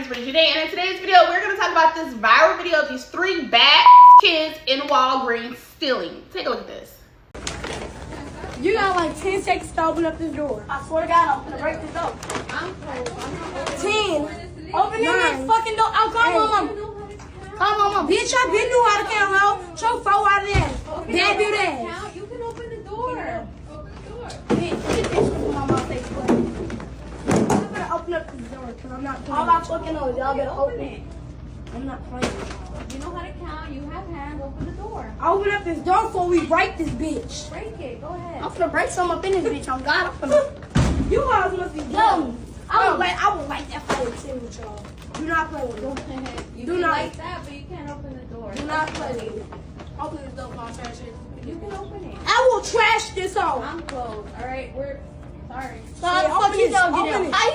it's Brittany today, and in today's video, we're going to talk about this viral video of these 3 bad kids in Walgreens stealing. Take a look at this. You got like 10 seconds to open up this door. I swear to God, I'm gonna break this door. 10. Open this fucking door. Oh, come on, mama. Come on, mama. Bitch, I been knew how to count, ho. Show 4 out of that. Dad do that. You can open the door. Open the door. Bitch, get this from my mouth. I'm gonna open up this door because I'm not playing. All I fucking know is y'all better open it. I'm not playing. You know how to count. You have hands. Open the door. Open up this door before we break this bitch. Break it. Go ahead. I'm gonna break some up in this bitch. On God, I'm gonna. You guys must be dumb. I would like that for too with y'all. Do not play with it. You Do can not like that, but you can't open the door. Do not play with it. Open this door, my trash it. You can open it. I will trash this off. I'm closed. All right, we're sorry. So how the fuck you gonna get out?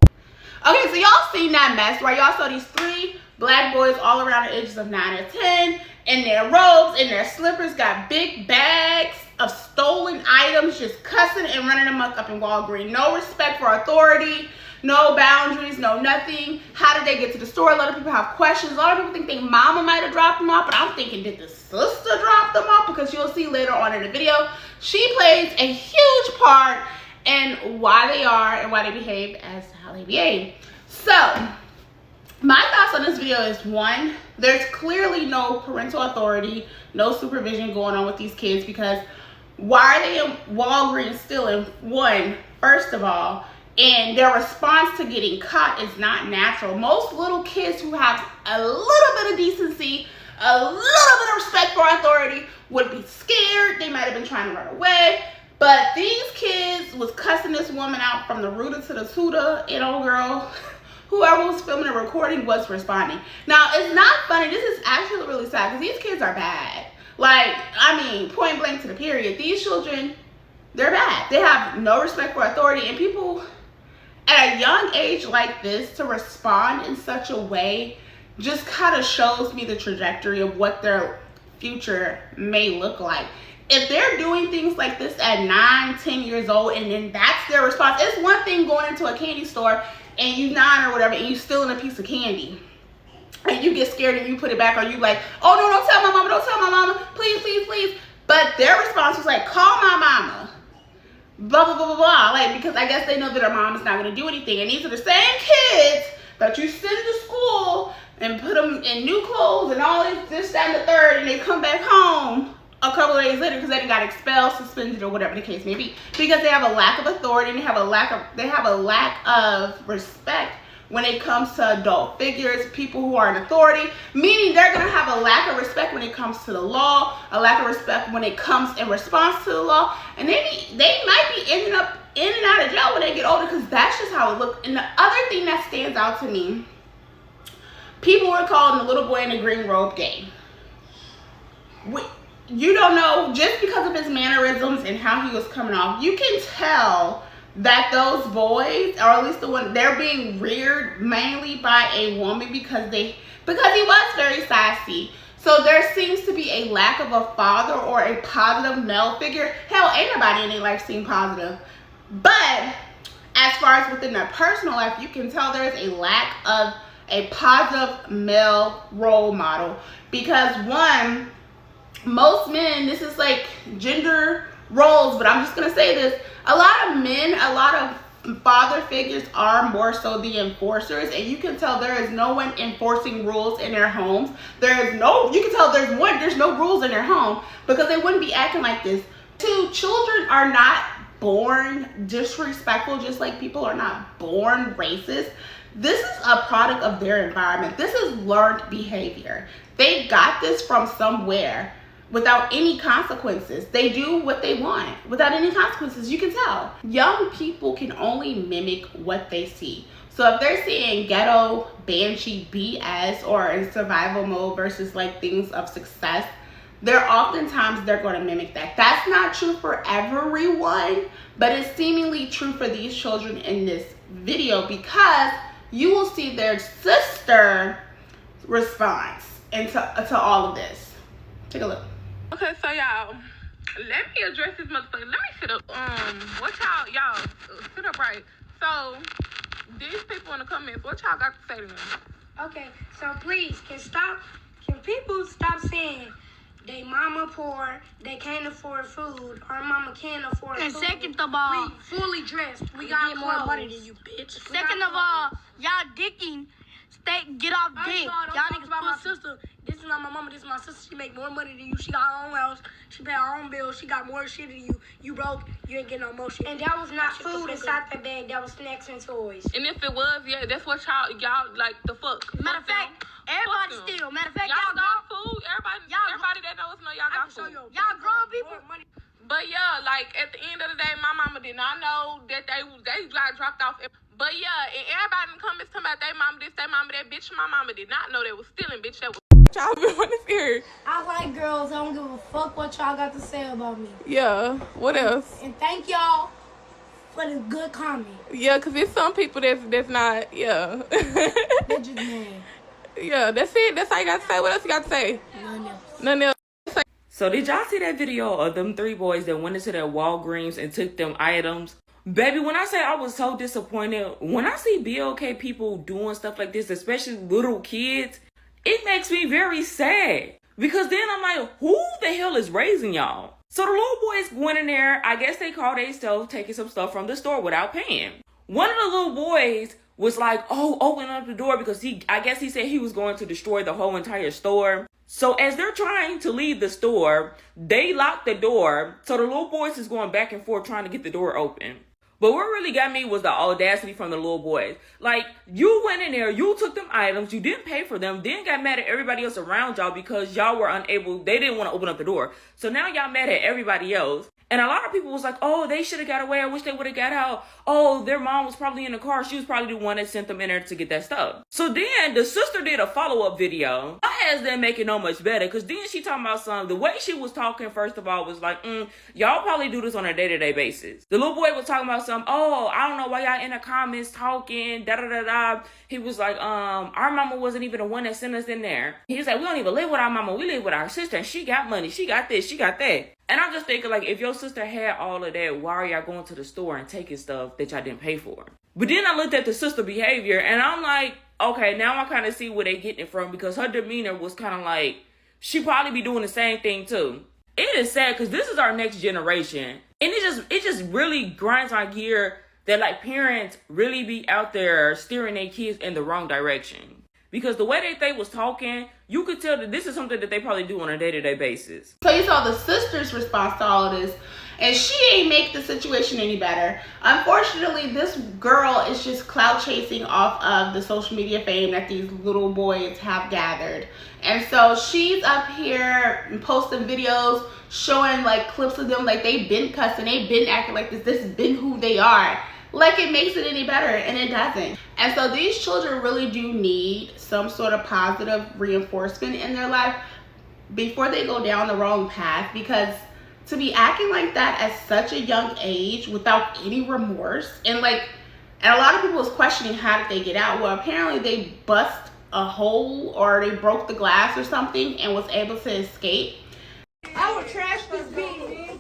Okay, so y'all seen that mess, right? Y'all saw these 3 black boys all around the ages of 9 or 10 in their robes, in their slippers, got big bags of stolen items, just cussing and running amok up in Walgreens. No respect for authority, no boundaries, no nothing. How did they get to the store? A lot of people have questions. A lot of people think their mama might have dropped them off, but I'm thinking, did the sister drop them off? Because you'll see later on in the video, she plays a huge part in why they are and why they behave as how they behave. So, my thoughts on this video is, 1, there's clearly no parental authority, no supervision going on with these kids, because why are they in Walgreens stealing? 1, first of all, and their response to getting caught is not natural. Most little kids who have a little bit of decency, a little bit of respect for authority would be scared. They might have been trying to run away. But these kids was cussing this woman out from the rooter to the tutor, and old girl, whoever was filming and recording was responding. Now, it's not funny. This is actually really sad because these kids are bad. Like, I mean, point blank to the period. These children, they're bad. They have no respect for authority, and people at a young age like this to respond in such a way just kind of shows me the trajectory of what their future may look like. If they're doing things like this at 9, 10 years old, and then that's their response. It's one thing going into a candy store and you 9 or whatever, and you stealing a piece of candy, and you get scared and you put it back, or you like, oh no, don't tell my mama, don't tell my mama, please, please, please. But their response was like, call my mama, blah, blah, blah, blah, blah. Like, because I guess they know that their mom is not going to do anything. And these are the same kids that you send to school and put them in new clothes and all this, that, and the third, and they come back home a couple of days later because they got expelled, suspended, or whatever the case may be, because they have a lack of authority and they have a lack of respect when it comes to adult figures, people who are in authority, meaning they're going to have a lack of respect when it comes to the law, a lack of respect when it comes in response to the law, and they might be ending up in and out of jail when they get older, because that's just how it looks. And the other thing that stands out to me, people were calling the little boy in the green robe gay. You don't know, just because of his mannerisms and how he was coming off, you can tell that those boys, or at least the one, they're being reared mainly by a woman because he was very sassy. So there seems to be a lack of a father or a positive male figure. Hell, ain't nobody in their life seem positive. But as far as within their personal life, you can tell there's a lack of a positive male role model. Because 1, most men, this is like gender roles, but I'm just gonna say this, a lot of men, a lot of father figures are more so the enforcers, and you can tell there is no one enforcing rules in their homes. You can tell there's no rules in their home, because they wouldn't be acting like this. 2, children are not born disrespectful, just like people are not born racist. This is a product of their environment. This is learned behavior. They got this from somewhere without any consequences. They do what they want without any consequences. You can tell. Young people can only mimic what they see. So if they're seeing ghetto, banshee, BS, or in survival mode versus like things of success, they're going to mimic that. That's not true for everyone, but it's seemingly true for these children in this video, because you will see their sister response to all of this. Take a look. Okay, so y'all, let me address this motherfucker. Let me sit up. What y'all sit up right. So these people in the comments, what y'all got to say to him? Okay, so please, can people stop saying they mama poor, they can't afford food, our mama can't afford food. And second of all, we fully dressed. We got more money than you, bitch. Second of all, y'all dicking. Get off dick. Y'all niggas about my sister. This is not my mama, this is my sister. She make more money than you. She got her own house. She pay her own bills. She got more shit than you. You broke. You ain't getting no more shit. And that was not food inside that bag. That was snacks and toys. And if it was, yeah, that's what y'all like the fuck. Matter of fact, everybody steal. Matter of fact, y'all got food. Everybody that knows know y'all got food. Y'all grown people. But yeah, like at the end of the day, my mama did not know that they got dropped off. But yeah, and everybody in the comments talking about they mama this, they mama that. Bitch, my mama did not know they was stealing. Bitch, that was y'all been on this here. I like girls. I don't give a fuck what y'all got to say about me. Yeah. What else? And thank y'all for the good comment. Yeah, cause there's some people that's not. Yeah. They're just mad. Yeah, that's it. That's all you got to say. What else you got to say? Nothing else. So did y'all see that video of them 3 boys that went into that Walgreens and took them items? Baby, when I say I was so disappointed, when I see BLK people doing stuff like this, especially little kids, it makes me very sad. Because then I'm like, who the hell is raising y'all? So the little boys went in there, I guess they called themselves taking some stuff from the store without paying. One of the little boys was like, oh, open up the door because I guess he said he was going to destroy the whole entire store. So as they're trying to leave the store, they locked the door. So the little boys is going back and forth trying to get the door open. But what really got me was the audacity from the little boys. Like, you went in there, you took them items, you didn't pay for them, then got mad at everybody else around y'all because y'all were unable, they didn't want to open up the door. So now y'all mad at everybody else. And a lot of people was like, oh, they should have got away. I wish they would have got out. Oh, their mom was probably in the car. She was probably the one that sent them in there to get that stuff. So then the sister did a follow-up video. My ass didn't make it no much better because then she talking about something. The way she was talking, first of all, was like, y'all probably do this on a day-to-day basis. The little boy was talking about something. Oh, I don't know why y'all in the comments talking, da-da-da-da. He was like, our mama wasn't even the one that sent us in there. He was like, we don't even live with our mama. We live with our sister and she got money. She got this. She got that. And I'm just thinking, like, if your sister had all of that, why are y'all going to the store and taking stuff that y'all didn't pay for? But then I looked at the sister behavior, and I'm like, okay, now I kind of see where they getting it from, because her demeanor was kind of like, she probably be doing the same thing, too. It is sad, because this is our next generation. And it just really grinds my gear that, like, parents really be out there steering their kids in the wrong direction. Because the way they was talking, you could tell that this is something that they probably do on a day-to-day basis. So you saw the sister's response to all of this, and she ain't make the situation any better. Unfortunately, this girl is just clout chasing off of the social media fame that these little boys have gathered. And so she's up here posting videos showing like clips of them, like they've been cussing, they've been acting like this has been who they are. Like it makes it any better, and it doesn't. And so these children really do need some sort of positive reinforcement in their life before they go down the wrong path, because to be acting like that at such a young age without any remorse, and a lot of people was questioning how did they get out. Well, apparently they bust a hole or they broke the glass or something and was able to escape. I would trash this bean.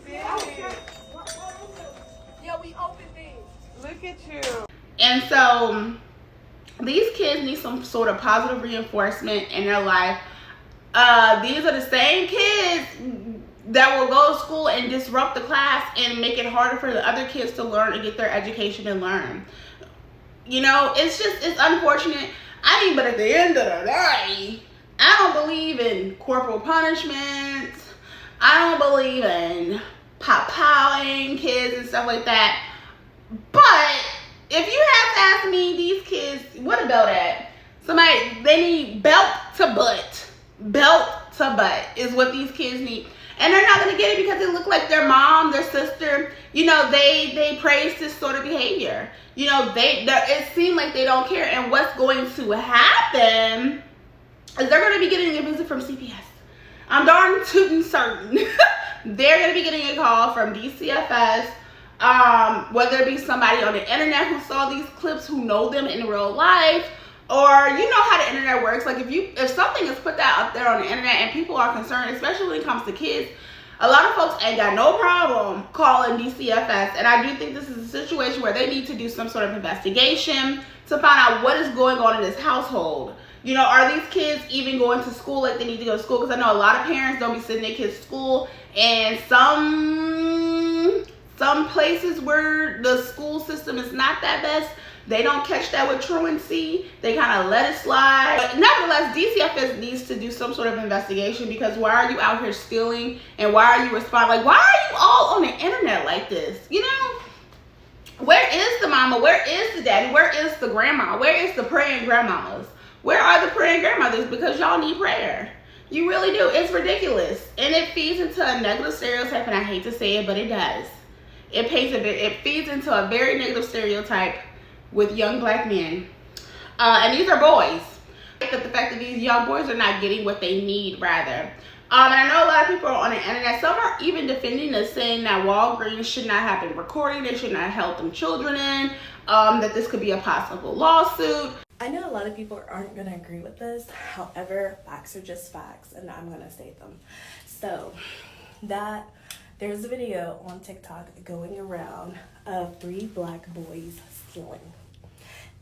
Yo, we opened these. Look at you. And so these kids need some sort of positive reinforcement in their life. These are the same kids that will go to school and disrupt the class and make it harder for the other kids to learn and get their education and learn. You know, it's unfortunate. I mean, but at the end of the day, I don't believe in corporal punishment. I don't believe in pop-powing kids and stuff like that. But if you have to ask me, these kids, what a belt at? They need belt to butt. Belt to butt is what these kids need. And they're not going to get it because they look like their mom, their sister. You know, they praise this sort of behavior. You know, it seems like they don't care. And what's going to happen is they're going to be getting a visit from CPS. I'm darn tootin' certain. They're going to be getting a call from DCFS. Whether it be somebody on the internet who saw these clips, who know them in real life, or you know how the internet works. Like if something is put out there on the internet and people are concerned, especially when it comes to kids, A lot of folks ain't got no problem calling DCFS, and I do think this is a situation where they need to do some sort of investigation to find out what is going on in this household. You know, are these kids even going to school like they need to go to school? Because I know a lot of parents don't be sending their kids to school, and some places where the school system is not that best, they don't catch that with truancy. They kind of let it slide. But nevertheless, DCFS needs to do some sort of investigation, because why are you out here stealing, and why are you responding? Like, why are you all on the internet like this? You know, where is the mama? Where is the daddy? Where is the grandma? Where is the praying grandmamas? Where are the praying grandmothers? Because y'all need prayer. You really do. It's ridiculous. And it feeds into a negative stereotype, and I hate to say it, but it does. It feeds into a very negative stereotype with young black men. And these are boys. The fact that these young boys are not getting what they need, rather. And I know a lot of people are on the internet. Some are even defending this, saying that Walgreens should not have been recording. They should not have held them children in. That this could be a possible lawsuit. I know a lot of people aren't going to agree with this. However, facts are just facts, and I'm going to state them. So, there's a video on TikTok going around of 3 black boys stealing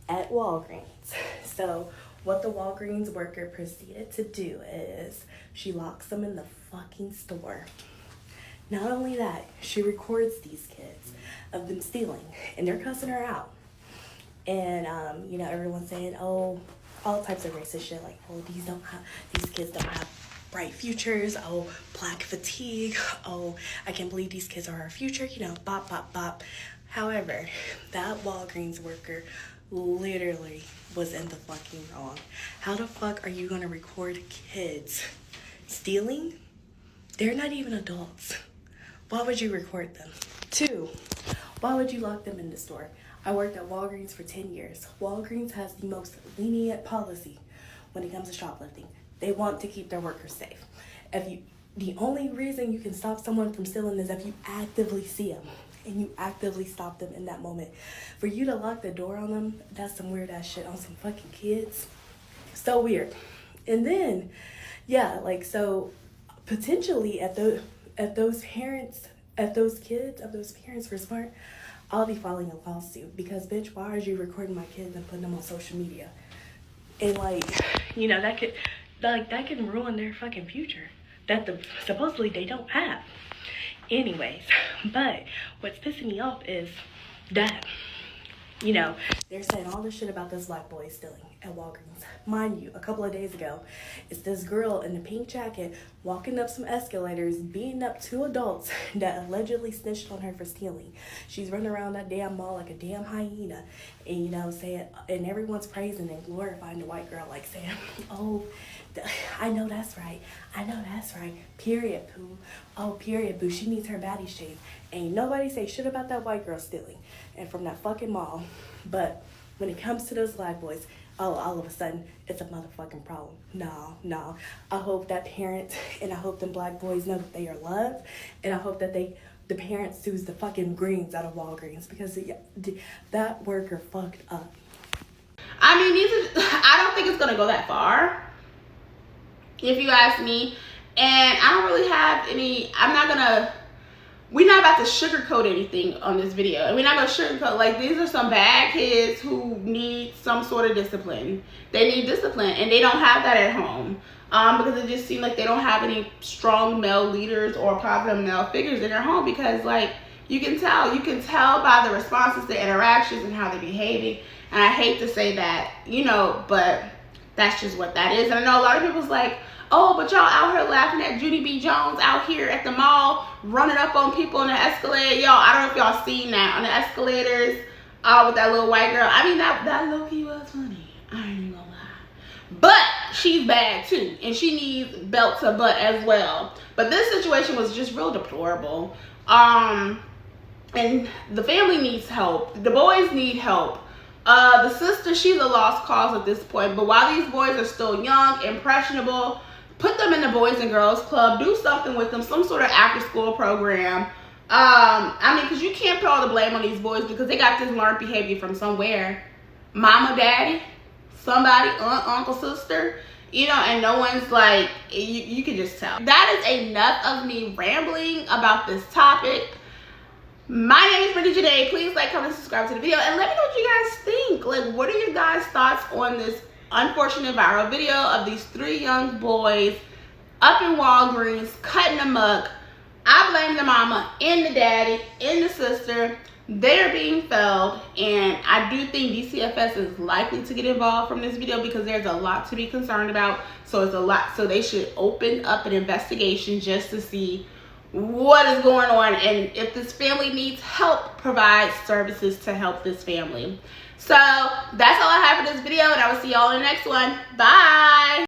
at Walgreens. So, what the Walgreens worker proceeded to do is she locks them in the fucking store. Not only that, she records these kids of them stealing, and they're cussing her out. And, you know, everyone's saying, oh, all types of racist shit, like, oh, these kids don't have bright futures, oh, black fatigue, oh, I can't believe these kids are our future, you know, bop, bop, bop. However, that Walgreens worker literally was in the fucking wrong. How the fuck are you gonna record kids stealing? They're not even adults. Why would you record them? 2, why would you lock them in the store? I worked at Walgreens for 10 years. Walgreens has the most lenient policy when it comes to shoplifting. They want to keep their workers safe. The only reason you can stop someone from stealing is if you actively see them and you actively stop them in that moment. For you to lock the door on them, that's some weird ass shit on some fucking kids. So weird. And then, yeah, like, so potentially if those parents were smart, I'll be filing a lawsuit, because bitch, why are you recording my kids and putting them on social media? And like, you know, that can ruin their fucking future that supposedly they don't have. Anyways, but what's pissing me off is that, you know, they're saying all this shit about this black boy stealing at Walgreens. Mind you, a couple of days ago, it's this girl in the pink jacket walking up some escalators, beating up 2 adults that allegedly snitched on her for stealing. She's running around that damn mall like a damn hyena, and, you know, saying, and everyone's praising and glorifying the white girl, like saying, oh, I know that's right. I know that's right. Period, poo. Oh, period, boo. She needs her baddie shaved. Ain't nobody say shit about that white girl stealing and from that fucking mall. But when it comes to those black boys, all of a sudden, it's a motherfucking problem. No. I hope that parents and I hope them black boys know that they are loved, and I hope that the parents sues the fucking greens out of Walgreens, because that worker fucked up. I mean, I don't think it's gonna go that far, if you ask me. And I don't really have any, we're not about to sugarcoat anything on this video. And we're not gonna sugarcoat, like, these are some bad kids who need some sort of discipline. They need discipline, and they don't have that at home. Because it just seems like they don't have any strong male leaders or positive male figures in their home, because, like, you can tell by the responses, the interactions, and how they're behaving. And I hate to say that, you know, but that's just what that is. And I know a lot of people's like, oh, but y'all out here laughing at Judy B. Jones out here at the mall, running up on people on the escalator. Y'all, I don't know if y'all seen that on the escalators with that little white girl. I mean, that low-key was funny. I ain't even gonna lie. But she's bad too, and she needs belt to butt as well. But this situation was just real deplorable. And the family needs help. The boys need help. The sister, she's a lost cause at this point. But while these boys are still young, impressionable, put them in the Boys and Girls Club. Do something with them, some sort of after-school program. I mean, because you can't put all the blame on these boys, because they got this learned behavior from somewhere. Mama, daddy, somebody, aunt, uncle, sister. you know, and no one's like, you can just tell. That is enough of me rambling about this topic. My name is Brittany Janae. Please like, comment, subscribe to the video, and let me know what you guys think. Like, what are your guys' thoughts on this unfortunate viral video of these 3 young boys up in Walgreens cutting amok? I blame the mama and the daddy and the sister. They're being failed, and I do think DCFS is likely to get involved from this video because there's a lot to be concerned about. So it's a lot. So they should open up an investigation just to see what is going on, and if this family needs help, provide services to help this family. So that's all I have for this video, and I will see y'all in the next one. Bye.